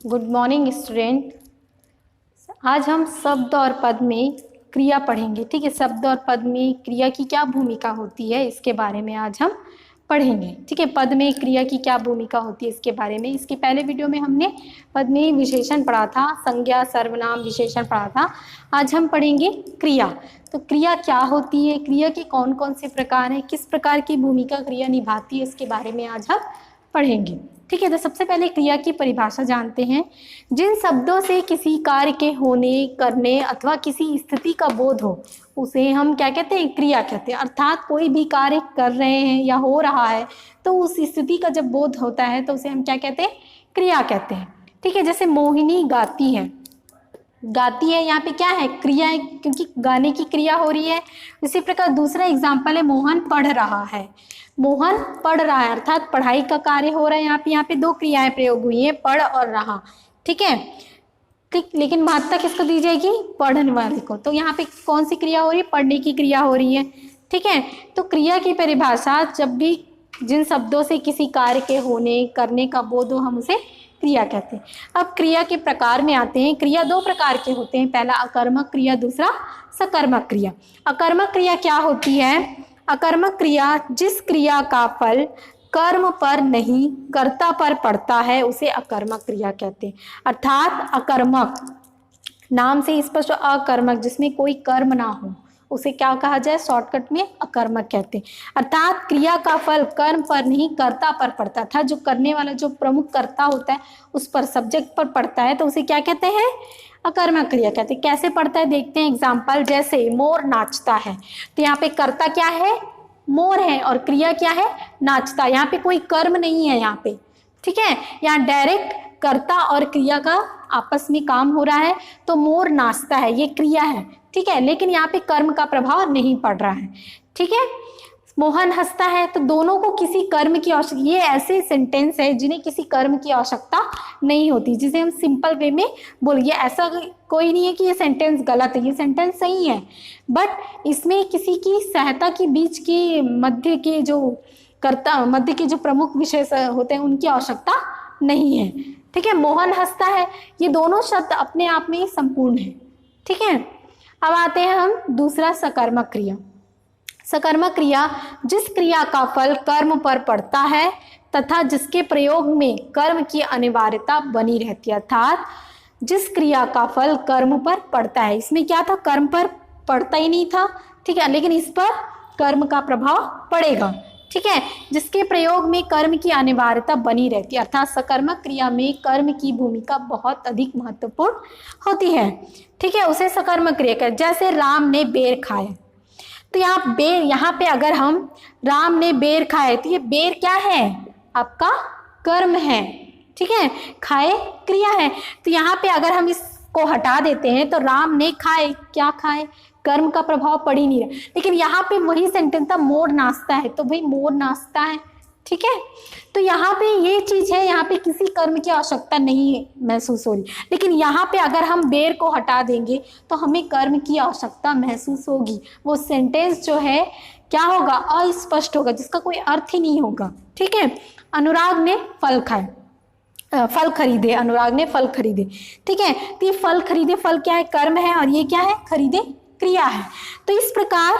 Good morning student. आज हम शब्द और पद में क्रिया पढ़ेंगे। ठीक है, शब्द और पद में क्रिया की क्या भूमिका होती है इसके बारे में आज हम पढ़ेंगे। ठीक है, पद में क्रिया की क्या भूमिका होती है इसके बारे में। इसके पहले वीडियो में हमने पद में विशेषण पढ़ा था, संज्ञा सर्वनाम विशेषण पढ़ा था। आज हम पढ़ेंगे क्रिया। तो क्रिया क्या होती है, क्रिया के कौन कौन से प्रकार हैं, किस प्रकार की भूमिका क्रिया निभाती है, इसके बारे में आज हम पढ़ेंगे। ठीक है, तो सबसे पहले क्रिया की परिभाषा जानते हैं। जिन शब्दों से किसी कार्य के होने, करने अथवा किसी स्थिति का बोध हो उसे हम क्या कहते हैं, क्रिया कहते हैं। अर्थात कोई भी कार्य कर रहे हैं या हो रहा है तो उस स्थिति का जब बोध होता है तो उसे हम क्या कहते हैं, क्रिया कहते हैं। ठीक है, जैसे मोहिनी गाती है, गाती है यहाँ पे क्या है, क्रिया है, क्योंकि गाने की क्रिया हो रही है। इसी प्रकार दूसरा एग्जाम्पल है मोहन पढ़ रहा है। मोहन पढ़ रहा है अर्थात पढ़ाई का कार्य हो रहा है। यहाँ पे दो क्रियाएं प्रयोग हुई है, पढ़ और रहा। ठीक है, ठीक, लेकिन महत्ता किसको दी जाएगी, पढ़ने वाले को। तो यहाँ पे कौन सी क्रिया हो रही है, पढ़ने की क्रिया हो रही है। ठीक है, तो क्रिया की परिभाषा, जब भी जिन शब्दों से किसी कार्य के होने, करने का बोध हो हम उसे क्रिया कहते हैं। अब क्रिया के प्रकार में आते हैं। क्रिया दो प्रकार के होते हैं, पहला अकर्मक क्रिया, दूसरा सकर्मक क्रिया। अकर्मक क्रिया क्या होती है, अकर्मक क्रिया जिस क्रिया का फल कर्म पर नहीं कर्ता पर पड़ता है उसे अकर्मक क्रिया कहते हैं। अर्थात अकर्मक नाम से स्पष्ट, अकर्मक जिसमें कोई कर्म ना हो उसे क्या कहा जाए, शॉर्टकट में अकर्मक कहते हैं। अर्थात क्रिया का फल कर्म पर नहीं कर्ता पर पड़ता था, जो करने वाला जो प्रमुख कर्ता होता है उस पर, सब्जेक्ट पर पड़ता है तो उसे क्या कहते हैं, अकर्मक क्रिया कहते हैं। कैसे पड़ता है देखते हैं एग्जाम्पल। जैसे मोर नाचता है, तो यहाँ पे कर्ता क्या है, मोर है, और क्रिया क्या है, नाचता। यहाँ पे कोई कर्म नहीं है यहाँ पे। ठीक है, यहाँ डायरेक्ट कर्ता और क्रिया का आपस में काम हो रहा है। तो मोर नाचता है, ये क्रिया है। ठीक है, लेकिन यहाँ पे कर्म का प्रभाव नहीं पड़ रहा है। ठीक है, मोहन हंसता है, तो दोनों को किसी कर्म की आवश्यकता, ये ऐसे सेंटेंस है जिन्हें किसी कर्म की आवश्यकता नहीं होती, जिसे हम सिंपल वे में बोलिए। ऐसा कोई नहीं है कि ये सेंटेंस गलत है, ये सेंटेंस सही है, बट इसमें किसी की सहायता के बीच के मध्य के जो कर्ता, मध्य के जो प्रमुख विषय होते हैं उनकी आवश्यकता नहीं है। ठीक है, मोहन हंसता है, ये दोनों शब्द अपने आप में संपूर्ण है। ठीक है, अब आते हैं हम दूसरा सकर्मक क्रिया। सकर्मक क्रिया जिस क्रिया का फल कर्म पर पड़ता है तथा जिसके प्रयोग में कर्म की अनिवार्यता बनी रहती है। अर्थात जिस क्रिया का फल कर्म पर पड़ता है, इसमें क्या था, कर्म पर पड़ता ही नहीं था। ठीक है, लेकिन इस पर कर्म का प्रभाव पड़ेगा। ठीक है, जिसके प्रयोग में कर्म की अनिवार्यता बनी रहती है। अर्थात सकर्मक क्रिया में कर्म की भूमिका बहुत अधिक महत्वपूर्ण होती है। ठीक है, उसे सकर्मक क्रिया कहते हैं। जैसे राम ने बेर खाया, तो यहाँ पे अगर हम राम ने बेर खाए, तो ये बेर क्या है, आपका कर्म है। ठीक है, खाए क्रिया है। तो यहाँ पे अगर हम इसको हटा देते हैं तो राम ने खाए, क्या खाए, कर्म का प्रभाव पड़ ही नहीं रहा। लेकिन यहाँ पे वही सेंटेंस था, मोर नाचता है, तो भाई मोर नाचता है। ठीक है, तो यहाँ पे ये चीज है, यहाँ पे किसी कर्म की आवश्यकता नहीं महसूस हो रही। लेकिन यहाँ पे अगर हम बेर को हटा देंगे तो हमें कर्म की आवश्यकता महसूस होगी। वो सेंटेंस जो है क्या होगा, अस्पष्ट होगा, जिसका कोई अर्थ ही नहीं होगा। ठीक है, अनुराग ने फल खाए, फल खरीदे, अनुराग ने फल खरीदे। ठीक है, तो ये फल खरीदे, फल क्या है, कर्म है, और ये क्या है, खरीदे क्रिया है। तो इस प्रकार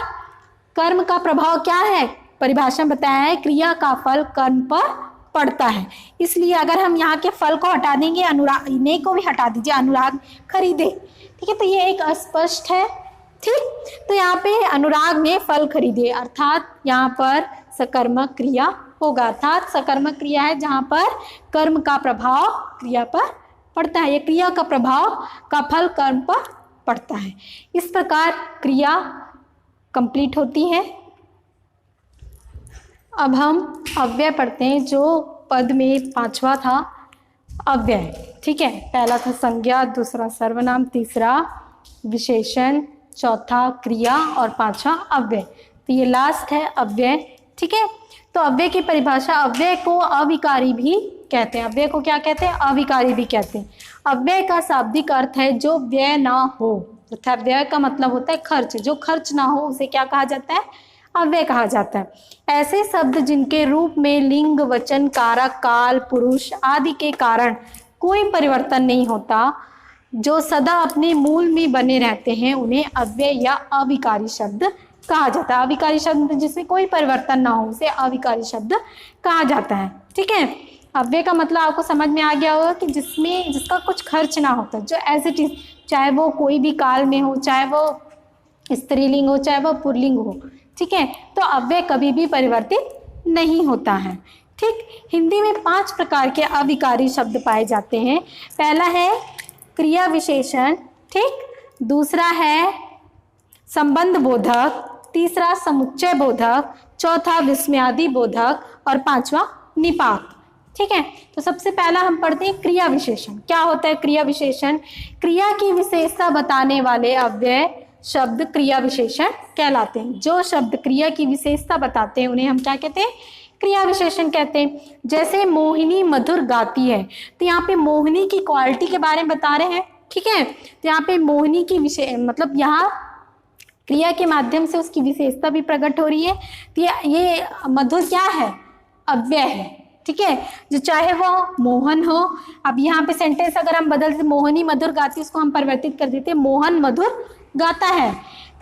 कर्म का प्रभाव क्या है, परिभाषा में बताया है, क्रिया का फल कर्म पर पड़ता है। इसलिए अगर हम यहाँ के फल को हटा देंगे, अनुराग ने को भी हटा दीजिए, अनुराग खरीदे। ठीक है, तो ये एक अस्पष्ट है। ठीक, तो यहाँ पे अनुराग ने फल खरीदे, अर्थात यहाँ पर सकर्मक क्रिया होगा। अर्थात सकर्मक क्रिया है जहाँ पर कर्म का प्रभाव क्रिया पर पड़ता है, ये क्रिया का प्रभाव का फल कर्म पर पड़ता है। इस प्रकार क्रिया कंप्लीट होती है। अब हम अव्यय पढ़ते हैं, जो पद में पांचवा था अव्यय। ठीक है, पहला था संज्ञा, दूसरा सर्वनाम, तीसरा विशेषण, चौथा क्रिया और पांचवा अव्यय। तो ये लास्ट है अव्यय। ठीक है, तो अव्यय की परिभाषा, अव्यय को अविकारी भी कहते हैं। अव्यय को क्या कहते हैं, अविकारी भी कहते हैं। अव्यय का शाब्दिक अर्थ है जो व्यय ना हो, अर्थात व्यय का मतलब होता है खर्च, जो खर्च ना हो उसे क्या कहा जाता है, अव्यय कहा जाता है। ऐसे शब्द जिनके रूप में लिंग, वचन, कारक, काल, पुरुष आदि के कारण कोई परिवर्तन नहीं होता, जो सदा अपने मूल में बने रहते हैं, उन्हें अव्यय या अविकारी शब्द कहा जाता है। अविकारी शब्द जिसमें कोई परिवर्तन ना हो उसे अविकारी शब्द कहा जाता है। ठीक है, अव्यय का मतलब आपको समझ में आ गया होगा कि जिसका कुछ खर्च ना होता, जो एज इट इज, चाहे वो कोई भी काल में हो, चाहे वो स्त्रीलिंग हो, चाहे वो पुल्लिंग हो। ठीक है, तो अव्यय कभी भी परिवर्तित नहीं होता है। ठीक, हिंदी में 5 प्रकार के अविकारी शब्द पाए जाते हैं। पहला है क्रिया विशेषण, ठीक, दूसरा है संबंध बोधक, तीसरा समुच्चय बोधक, चौथा विस्मयादि बोधक और पांचवा निपात। ठीक है, तो सबसे पहला हम पढ़ते हैं क्रिया विशेषण। क्या होता है क्रिया विशेषण? क्रिया की विशेषता बताने वाले अव्यय शब्द क्रिया विशेषण कहलाते हैं। जो शब्द क्रिया की विशेषता बताते हैं उन्हें हम क्या कहते हैं? क्रिया विशेषण कहते हैं। जैसे मोहिनी मधुर गाती है, तो यहाँ पे मोहिनी की क्वालिटी के बारे में बता रहे हैं। ठीक है, तो यहाँ पे मोहिनी की मतलब यहाँ क्रिया के माध्यम से उसकी विशेषता भी प्रकट हो रही है। तो ये मधुर क्या है? अव्यय है। ठीक है, जो चाहे वो मोहन हो, अब यहाँ पे सेंटेंस अगर हम बदल देते, मोहिनी मधुर गाती, उसको हम परिवर्तित कर देते मोहन मधुर गाता है।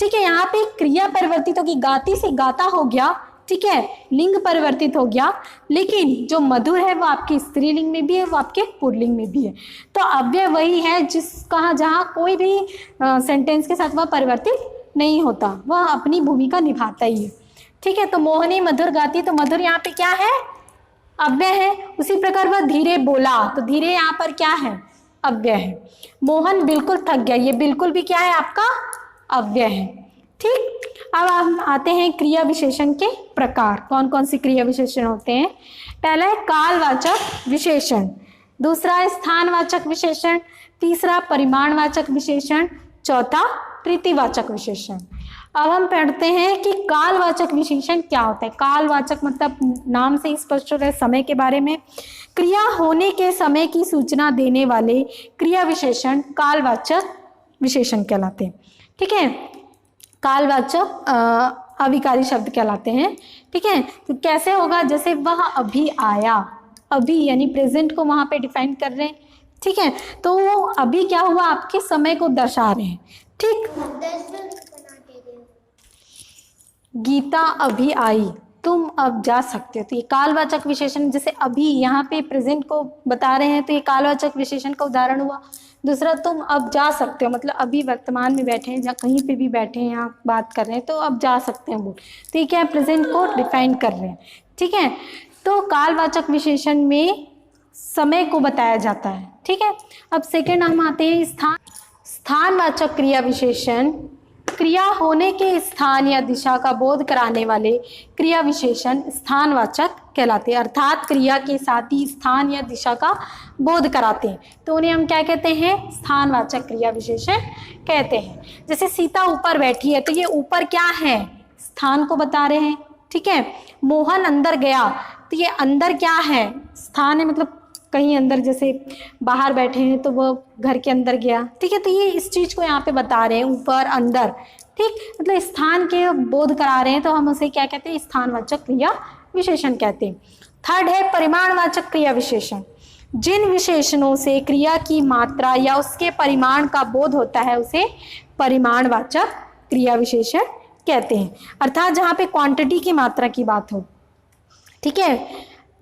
ठीक है, यहाँ पे क्रिया परिवर्तित होगी, गाती से गाता हो गया। ठीक है, लिंग परिवर्तित हो गया, लेकिन जो मधुर है वो आपके स्त्रीलिंग में भी है, वो आपके पुल्लिंग में भी है। तो अव्यय वही है जिसका जहाँ कोई भी सेंटेंस के साथ वह परिवर्तित नहीं होता, वह अपनी भूमिका निभाता ही है। ठीक है, तो मोहनी मधुर गाती, तो मधुर यहाँ पे क्या है? अव्यय है। उसी प्रकार वह धीरे बोला, तो धीरे यहाँ पर क्या है? अव्यय है। मोहन बिल्कुल थक गया, ये बिल्कुल भी क्या है? आपका अव्यय है। ठीक, अब हम आते हैं क्रिया विशेषण के प्रकार। कौन कौन सी क्रिया विशेषण होते हैं? पहला है कालवाचक विशेषण, दूसरा स्थानवाचक विशेषण, तीसरा परिमाणवाचक विशेषण, चौथा रीतिवाचक विशेषण। अब हम पढ़ते हैं कि कालवाचक विशेषण क्या होता है। कालवाचक मतलब नाम से ही स्पष्ट हो रहा है, समय के बारे में। क्रिया होने के समय की सूचना देने वाले क्रिया विशेषण कालवाचक विशेषण कहलाते हैं। ठीक है, कालवाचक अविकारी शब्द कहलाते हैं। ठीक है, तो कैसे होगा? जैसे वह अभी आया, अभी यानी प्रेजेंट को वहां पे डिफाइन कर रहे हैं। ठीक है, तो वो अभी क्या हुआ? आपके समय को दर्शा रहे हैं। ठीक, गीता अभी आई, तुम अब जा सकते हो, तो ये कालवाचक विशेषण, जैसे अभी यहाँ पे प्रेजेंट को बता रहे हैं, तो ये कालवाचक विशेषण का उदाहरण हुआ। दूसरा, तुम अब जा सकते हो, मतलब अभी वर्तमान में बैठे हैं, जहाँ कहीं पे भी बैठे हैं, यहाँ बात कर रहे हैं, तो अब जा सकते हैं बोल, तो ये क्या है? प्रेजेंट को डिफाइन कर रहे हैं। ठीक है, तो कालवाचक विशेषण में समय को बताया जाता है। ठीक है, अब सेकेंड हम आते हैं स्थानवाचक क्रिया विशेषण। क्रिया होने के स्थान या दिशा का बोध कराने वाले क्रिया विशेषण स्थानवाचक कहलाते हैं, अर्थात क्रिया के साथ ही स्थान या दिशा का बोध कराते हैं, तो उन्हें हम क्या कहते हैं? स्थानवाचक क्रिया विशेषण कहते हैं। जैसे सीता ऊपर बैठी है, तो ये ऊपर क्या है? स्थान को बता रहे हैं। ठीक है, मोहन अंदर गया, तो ये अंदर क्या है? स्थान है, मतलब कहीं अंदर, जैसे बाहर बैठे हैं तो वो घर के अंदर गया। ठीक है, तो ये इस चीज़ को यहाँ पे बता रहे हैं, ऊपर अंदर। ठीक, मतलब स्थान के बोध करा रहे हैं, तो हम उसे क्या कहते हैं? स्थानवाचक क्रिया विशेषण कहते हैं। थर्ड है परिमाणवाचक क्रिया विशेषण। जिन विशेषणों से क्रिया की मात्रा या उसके परिमाण का बोध होता है उसे परिमाणवाचक क्रिया विशेषण कहते हैं, अर्थात जहाँ पे क्वांटिटी की मात्रा की बात हो। ठीक है,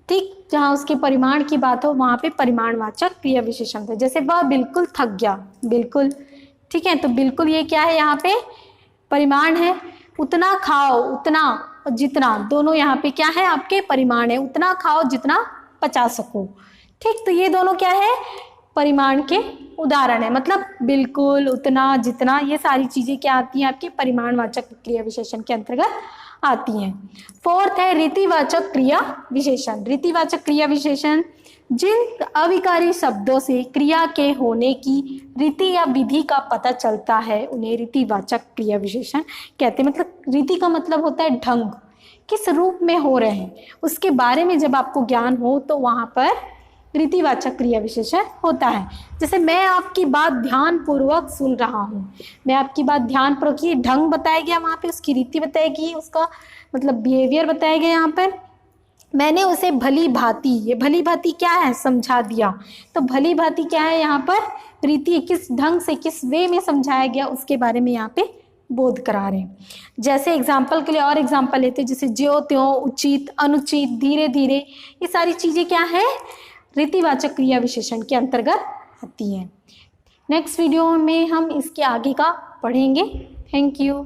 ठीक, जहाँ उसके परिमाण की बात हो वहाँ पे परिमाणवाचक क्रिया विशेषण था। जैसे वह बिल्कुल थक गया, बिल्कुल। ठीक है, तो बिल्कुल ये क्या है? यहाँ पे परिमाण है। उतना खाओ, उतना और जितना, दोनों यहाँ पे क्या है? आपके परिमाण है। उतना खाओ जितना पचा सको। ठीक, तो ये दोनों क्या है? परिमाण के उदाहरण है, मतलब बिल्कुल, उतना, जितना, ये सारी चीज़ें क्या आती हैं? आपके परिमाणवाचक क्रिया विशेषण के अंतर्गत आती हैं। फोर्थ है रीतिवाचक क्रिया विशेषण। रीतिवाचक क्रिया विशेषण जिन अविकारी शब्दों से क्रिया के होने की रीति या विधि का पता चलता है उन्हें रीतिवाचक क्रिया विशेषण कहते हैं। मतलब रीति का मतलब होता है ढंग, किस रूप में हो रहे हैं उसके बारे में जब आपको ज्ञान हो तो वहाँ पर रीतिवाचक क्रिया विशेषण होता है। जैसे मैं आपकी बात ध्यानपूर्वक सुन रहा हूँ, मैं आपकी बात ध्यानपूर्वक, ये ढंग बताया गया वहाँ पे, उसकी रीति बताई गई, उसका मतलब बिहेवियर बताया गया यहाँ पर। मैंने उसे भली भांति, ये भली भांति क्या है, समझा दिया। तो भली भांति क्या है यहाँ पर, प्रीति किस ढंग से, किस वे में समझाया गया उसके बारे में यहाँ पे बोध करा रहे हैं। जैसे एग्जाम्पल के लिए और एग्जाम्पल लेते हैं, जैसे ज्यो त्यों, उचित, अनुचित, धीरे धीरे, ये सारी चीज़ें क्या है, रीतिवाचक क्रिया विशेषण के अंतर्गत आती हैं। नेक्स्ट वीडियो में हम इसके आगे का पढ़ेंगे। Thank you.